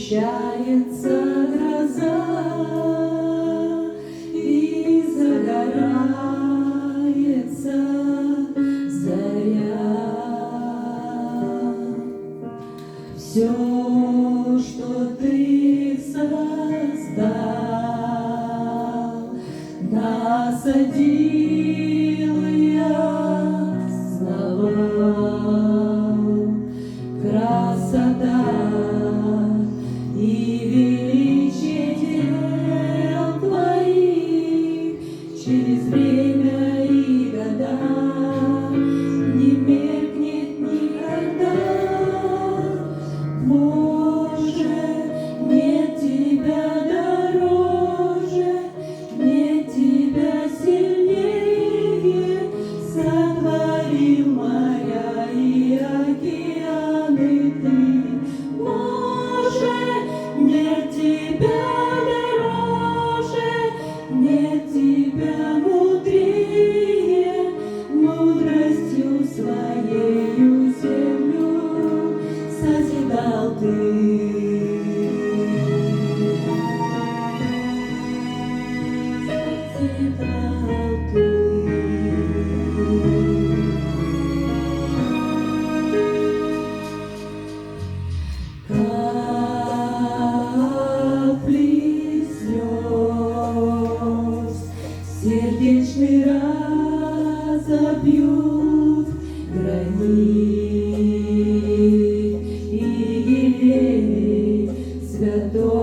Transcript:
Сгущается гроза и загорается заря. Все, что ты создал, насадил я слова. Красота и величие дел твоих через время и года не меркнет никогда. Боже, нет тебя дороже, нет тебя сильнее, сотворил моря и океаны ты. Боже, нет тебя дороже, нет тебя мудрее, мудростью своею землю созидал ты. Созидал ты. Капли слез сердечный разобьют гранит, и елей святой